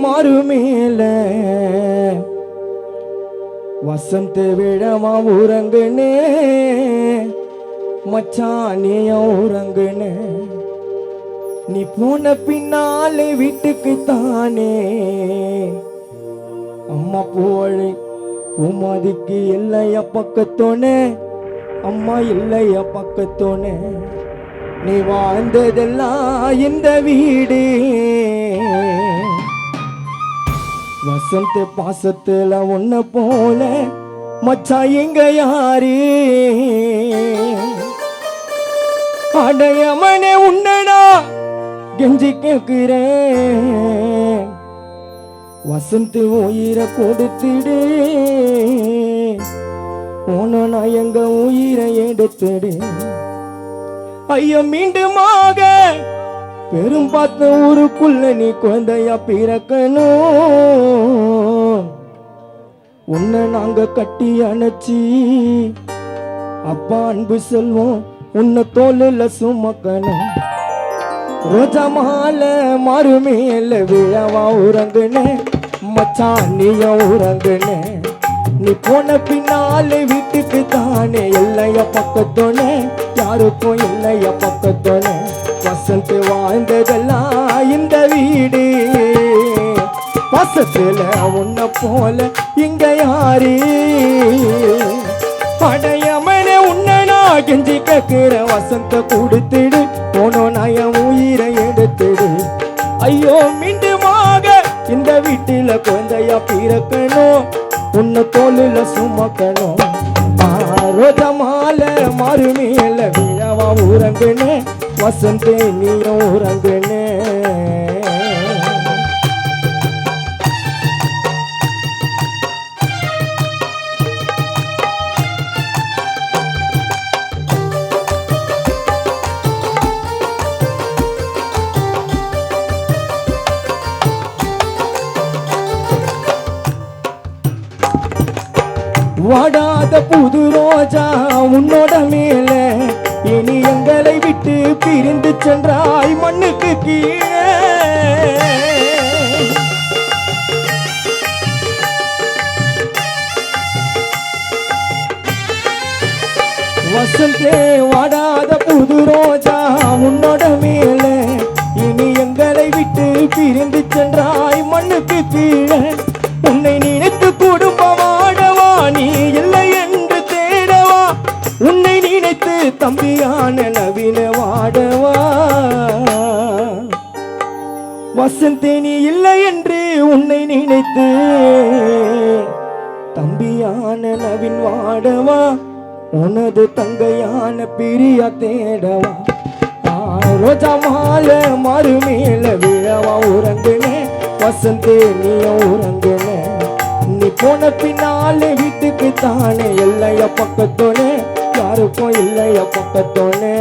மாறுமேல வசந்த விழமா உறங்குனே மச்சானிய உறங்குனே நீ போன பின்னாலே வீட்டுக்கு தானே அம்மா போழி பூமாதிக்கு இல்லையா பக்கத்தோனே அம்மா இல்லையா பக்கத்தோனே நீ வாழ்ந்ததெல்லாம் இந்த வீடு வசந்த பாசத்துல உன்ன போல மச்சா எங்க யாரு அடையமனே உன்னடா கெஞ்சி கேட்கிறேன் வசந்த் உயிரை கொடுத்துடு போனா எங்க உயிரை எடுத்துடு ஐயோ மீண்டுமாக பெரும் பார்த்த ஊருக்குள்ள நீ குழந்தையா பிறக்கணும் உன்னை நாங்க கட்டி அணைச்சி அப்பா அன்பு செல்வோம் உன்னை தோலுல சுமக்கணும் ரோஜா மாலை மாறுமேல விழவா உறங்குனே மச்சான் நீயும் உறங்குனே நீ போன பின்னாலே வீட்டுக்கு தானே இல்லைய பக்கத்தோனே யாருக்கும் இல்லைய பக்கத்தோனே வசந்த் வாழ்ந்ததெல்லாம் இந்த வீடு வசத்துல உன்ன போல இங்க யாரு அடையமனே உன்னை நான் கெஞ்சி கேட்கிற வசந்த கொடுத்துடு போனோனா என் உயிரை எடுத்துடு ஐயோ மீண்டுமாக இந்த வீட்டில குழந்தையா பிறக்கணும் உன்னை தோலுல சுமக்கணும் ரோஜா மாலை மாறுமேல விழவா உறங்குனே வசந்தே நீயும் உறங்குனே வாடாத புது ரோஜா உன்னோட மேல இனி எங்களை விட்டு பிரிந்து சென்றாய் மண்ணுக்கு கீழே வசந்தே வாடாத புது ரோஜா உன்னோட மேல இனி எங்களை விட்டு பிரிந்து சென்றாய் மண்ணுக்கு கீழே உன்னை நினைத்து குடும்பம் வாடவா நீ இல்லை என்று தேடவா உன்னை நினைத்து தம்பியான நவீன வாடவா வசந்தே நீ இல்லை என்று உன்னை நினைத்து தம்பியான நவீன் வாடவா உனது தங்கையான பிரியா தேடவா ரோஜா மாலை மாறுமேல விழவா உறங்குனே வசந்தே நீயும் உறங்குனே நீ போன பின்னாலே வீட்டுக்கு தானே இல்லைய பக்கத்தோனே யாருக்கும் இல்லைய பக்கத்தோனே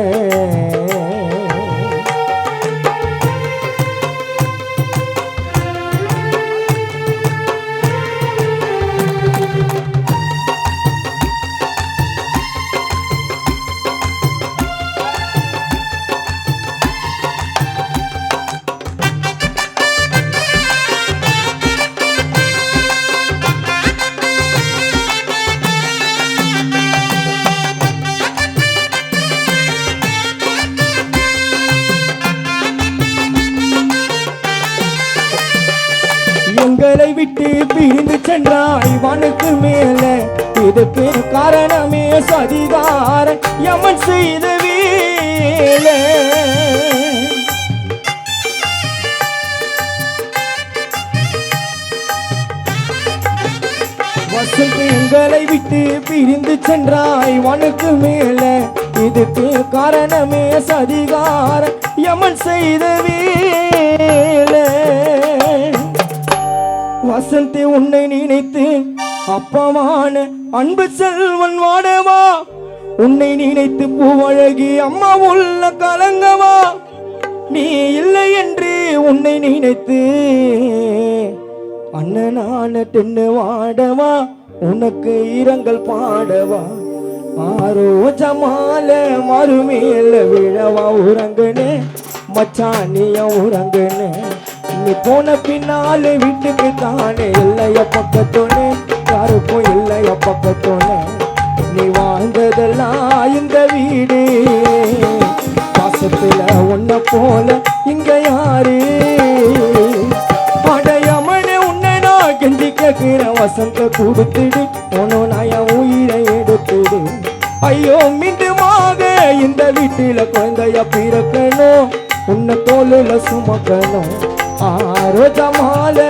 எங்களை விட்டு பிரிந்து சென்றாய் வானுக்கு மேல இதுக்கு காரணமே சதிகார யமன் செய்த வேலை வசந்த் எங்களை விட்டு பிரிந்து சென்றாய் வானுக்கு மேல இதுக்கு காரணமே சதிகார யமன் செய்த வேலை வசந்தி உன்னை நினைத்து அப்பமான அன்பு செல்வன் வாடவா உன்னை நினைத்து பூவழகி அம்மா உள்ள கலங்கவா நீ இல்லை என்று உன்னை நினைத்து அண்ணனான தென்னு வாடவா உனக்கு இரங்கல் பாடவா ரோஜா மாலை மாறுமேல விழவா உறங்குனே மச்சானிய உறங்குனே நீ போன பின்னால வீட்டுக்கு தானே இல்லைய பக்கத்தோனே யாருக்கும் இல்லைய பக்கத்தோனே நீ வாழ்ந்ததெல்லாம் இந்த வீடு பாசத்துல உன்னை போல இங்க யாரு அடையமனே உன்னை நான் கெஞ்சி கேட்கிற வசந்த கொடுத்துடு உனோ நான் என் உயிரை எடுத்துடு ஐயோ மீண்டுமாக இந்த வீட்டில குழந்தைய பிறக்கணும் உன்னை தோலுல சுமக்கணும் ரோஜா மாலை